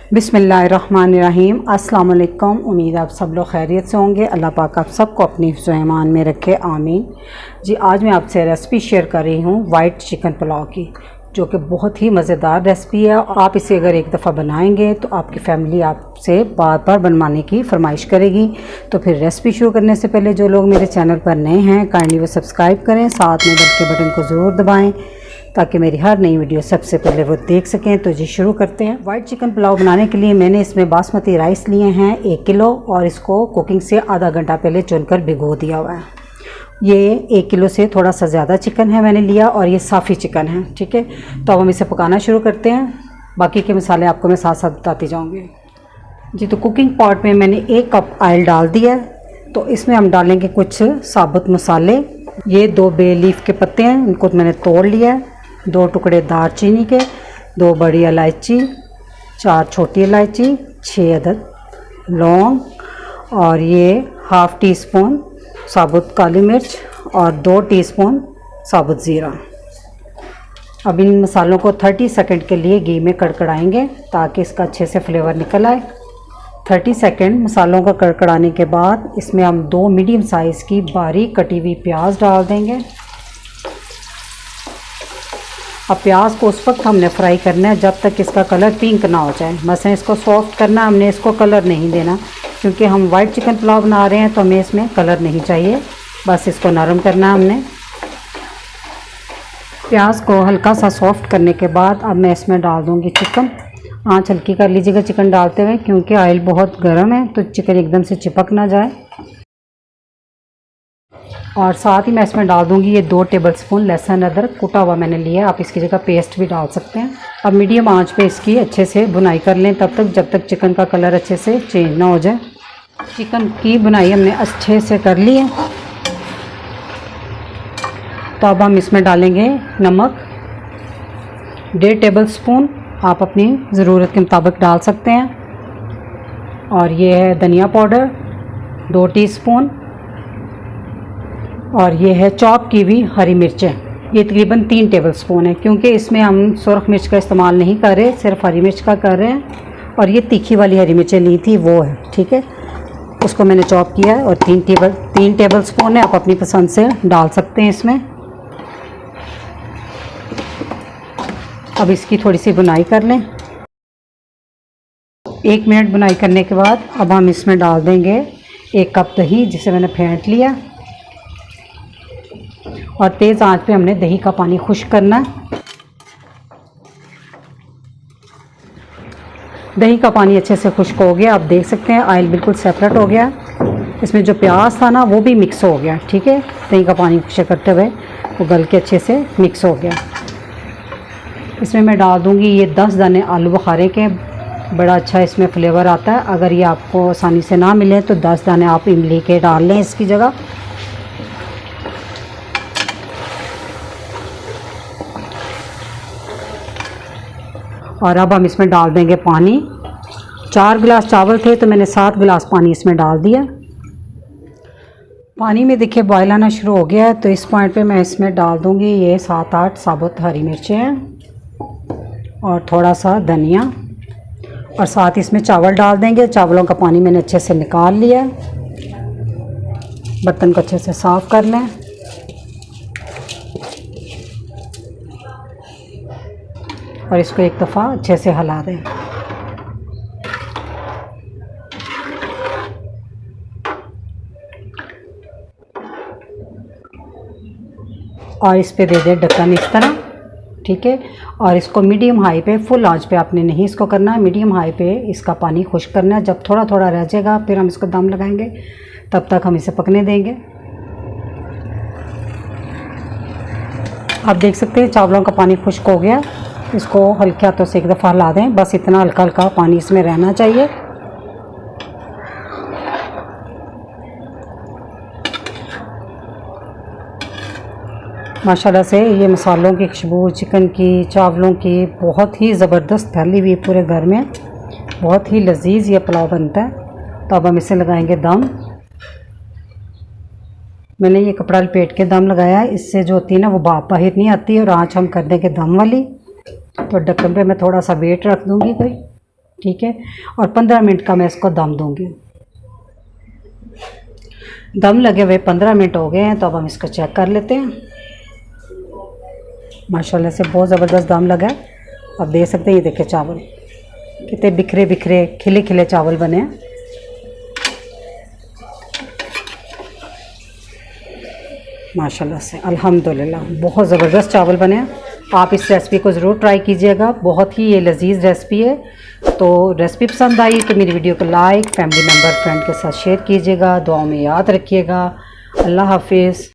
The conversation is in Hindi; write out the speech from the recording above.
बिस्मिल्लाहिर्रहमानिर्रहीम। अस्सलाम वालेकुम। उम्मीद आप सब लोग खैरियत से होंगे। अल्लाह पाक आप सबको अपनी हिफ्ज़ व ईमान में रखे, आमीन। जी, आज मैं आपसे रेसिपी शेयर कर रही हूँ वाइट चिकन पुलाव की, जो कि बहुत ही मज़ेदार रेसिपी है। आप इसे अगर एक दफ़ा बनाएंगे तो आपकी फ़ैमिली आपसे बार बार बनवाने की फरमाइश करेगी। तो फिर रेसिपी शुरू करने से पहले जो लोग मेरे चैनल पर नए हैं, काइंडली वो सब्सक्राइब करें, साथ में बेल के बटन को ज़रूर दबाएँ ताकि मेरी हर नई वीडियो सबसे पहले वो देख सकें। तो जी शुरू करते हैं। वाइट चिकन पुलाव बनाने के लिए मैंने इसमें बासमती राइस लिए हैं 1 किलो, और इसको कुकिंग से आधा घंटा पहले चुनकर भिगो दिया हुआ है। ये 1 किलो से थोड़ा सा ज़्यादा चिकन है मैंने लिया, और ये साफ़ी चिकन है। ठीक है, तो अब हम इसे पकाना शुरू करते हैं। बाकी के मसाले आपको मैं साथ साथ बताती जाऊँगी। जी, तो कुकिंग पॉट में मैंने 1 कप ऑयल डाल दिया है। तो इसमें हम डालेंगे कुछ साबुत मसाले। ये 2 बे लीफ के पत्ते हैं, इनको मैंने तोड़ लिया है। 2 टुकड़े दालचीनी के, 2 बड़ी इलायची, 4 छोटी इलायची, 6 अदद लौंग, और ये हाफ़ टी स्पून साबुत काली मिर्च और 2 टीस्पून साबुत ज़ीरा। अब इन मसालों को 30 सेकंड के लिए घी में कड़कड़ाएंगे ताकि इसका अच्छे से फ्लेवर निकल आए। 30 सेकंड मसालों का कड़कड़ाने के बाद इसमें हम 2 मीडियम साइज़ की बारीक कटी हुई प्याज डाल देंगे। अब प्याज को उस वक्त हमने फ्राई करना है जब तक इसका कलर पिंक ना हो जाए। मसलन इसको सॉफ्ट करना, हमने इसको कलर नहीं देना, क्योंकि हम वाइट चिकन पुलाव बना रहे हैं तो हमें इसमें कलर नहीं चाहिए। बस इसको नरम करना है हमने। प्याज को हल्का सा सॉफ्ट करने के बाद अब मैं इसमें डाल दूँगी चिकन। आँच हल्की कर लीजिएगा चिकन डालते हुए, क्योंकि ऑयल बहुत गर्म है तो चिकन एकदम से चिपक ना जाए। और साथ ही मैं इसमें डाल दूंगी ये 2 टेबलस्पून लहसुन अदरक कुटा हुआ मैंने लिया है। आप इसकी जगह पेस्ट भी डाल सकते हैं। अब मीडियम आंच पे इसकी अच्छे से भुनाई कर लें तब तक जब तक चिकन का कलर अच्छे से चेंज ना हो जाए। चिकन की भुनाई हमने अच्छे से कर ली है। तो अब हम इसमें डालेंगे नमक 1.5 टेबलस्पून, आप अपनी ज़रूरत के मुताबिक डाल सकते हैं। और ये है धनिया पाउडर 2 टीस्पून, और ये है चॉप की हुई हरी मिर्चें, ये तकरीबन 3 टेबलस्पून है, क्योंकि इसमें हम सुरख मिर्च का इस्तेमाल नहीं कर रहे, सिर्फ हरी मिर्च का कर रहे हैं। और ये तीखी वाली हरी मिर्चें ली थी वो है, ठीक है, उसको मैंने चॉप किया है। और 3 टेबलस्पून है, आप अपनी पसंद से डाल सकते हैं इसमें। अब इसकी थोड़ी सी बुनाई कर लें। 1 मिनट बुनाई करने के बाद अब हम इसमें डाल देंगे 1 कप दही, जिसे मैंने फेंट लिया। और तेज़ आंच पे हमने दही का पानी खुश्क करना है। दही का पानी अच्छे से खुश्क हो गया, आप देख सकते हैं ऑयल बिल्कुल सेपरेट हो गया। इसमें जो प्याज था ना वो भी मिक्स हो गया। ठीक है, दही का पानी खुश्क करते हुए वो गल के अच्छे से मिक्स हो गया। इसमें मैं डाल दूंगी ये 10 दाने आलू बुखारे के। बड़ा अच्छा इसमें फ्लेवर आता है। अगर ये आपको आसानी से ना मिले तो 10 दाने आप इमली के डाल लें इसकी जगह। और अब हम इसमें डाल देंगे पानी। 4 गिलास चावल थे तो मैंने 7 गिलास पानी इसमें डाल दिया। पानी में देखिए बॉयल आना शुरू हो गया है, तो इस पॉइंट पे मैं इसमें डाल दूंगी ये 7-8 साबुत हरी मिर्चें हैं, और थोड़ा सा धनिया, और साथ इसमें चावल डाल देंगे। चावलों का पानी मैंने अच्छे से निकाल लिया है। बर्तन को अच्छे से साफ़ कर लें। और इसको एक दफ़ा अच्छे से हिला दें। और इस पे दे दें ढक्कन इस तरह। ठीक है, और इसको मीडियम हाई पे, फुल आंच पे आपने नहीं इसको करना है, मीडियम हाई पे इसका पानी खुश्क करना है। जब थोड़ा थोड़ा रह जाएगा फिर हम इसको दम लगाएंगे, तब तक हम इसे पकने देंगे। आप देख सकते हैं चावलों का पानी खुश्क हो गया। इसको हल्के हाथों से एक दफ़ा हिला दें, बस इतना हल्का हल्का पानी इसमें रहना चाहिए। माशाल्लाह से ये मसालों की खुशबू चिकन की, चावलों की बहुत ही ज़बरदस्त फैली हुई पूरे घर में। बहुत ही लजीज ये पुलाव बनता है। तो अब हम इसे लगाएंगे दम। मैंने ये कपड़ा लपेट के दम लगाया है, इससे जो होती है ना वो भाप बाहर नहीं आती। और आँच हम कर देंगे दम वाली। तो ढक्कन पे मैं थोड़ा सा वेट रख दूंगी कोई ठीक है। और 15 मिनट का मैं इसको दम दूंगी। दम लगे हुए 15 मिनट हो गए हैं, तो अब हम इसको चेक कर लेते हैं। माशाल्लाह से बहुत ज़बरदस्त दम लगा है। आप देख सकते हैं, ये देखिए चावल कितने बिखरे बिखरे खिले खिले चावल बने हैं। माशाल्लाह से अल्हम्दुलिल्लाह बहुत ज़बरदस्त चावल बने हैं। आप इस रेसिपी को ज़रूर ट्राई कीजिएगा, बहुत ही ये लजीज रेसिपी है। तो रेसिपी पसंद आई तो मेरी वीडियो को लाइक, फैमिली मेम्बर, फ्रेंड के साथ शेयर कीजिएगा। दुआओं में याद रखिएगा। अल्लाह हाफिज़।